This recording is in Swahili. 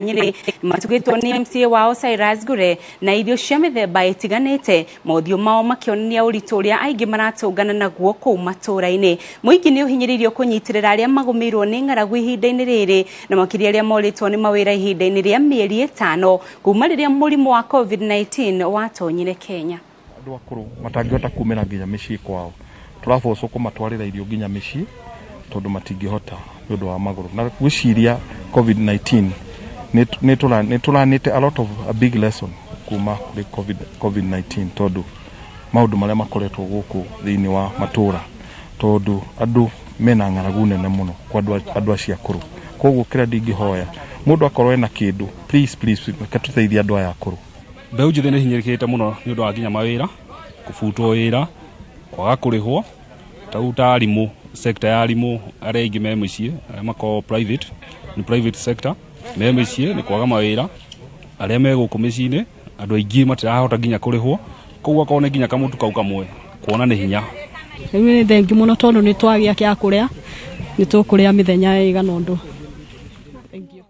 Nyeri matugitwo ni MCA wao Cyrus Gure na irio cia mithemba itiganite mothio mao makionania uritu uria aingi maratungana naguo kuu matura-ini muingi ni uhinyiririo kunyitirira aria magumirwo ni ng'aragu ihinda-ini riri na makiria aria moritwo ni mawira ihinda-ini ria mieri 5 kuma riria murimu wa COVID-19 watonyire Kenya. Andu akuru matangihota kumira nginya micii kwao turaboco kumatwarira irio nginya micii tondu matingihota nundu wa maguru na gwiciria COVID-19 nituranite a lot of a big lesson kuma kuri COVID-19 tondu maundu maria makoretwo guku thiini wa matura tondu andu mena ng'aragu nene muno kwa andu acia akuru koguo kira ndingihoya mundu akorwo ena kindu please katuteithia andu aya akuru. Mbeũ njĩthĩ nĩ hinyĩrĩkĩte mũno nĩ ũndũ wa nginya mawĩra kũbutwo wĩra kwaga kũrĩhwo ta arimũ sector ya arimũ arĩa aingĩ me mũciĩ arĩa mako private sector me mũciĩ nĩ kwaga mawĩra arĩa me gũkũ mĩciĩ-inĩ andũ aingĩ matirahota nginya kũrĩhwo koguo akorwo nĩ nginya kamũtu kau kamwe kuona nĩ hinya. Rĩu nĩ thengi mũno tondũ nĩ twagĩa kĩa kũrĩa nĩ tũkũrĩa mĩthenya ĩigana ũndũ.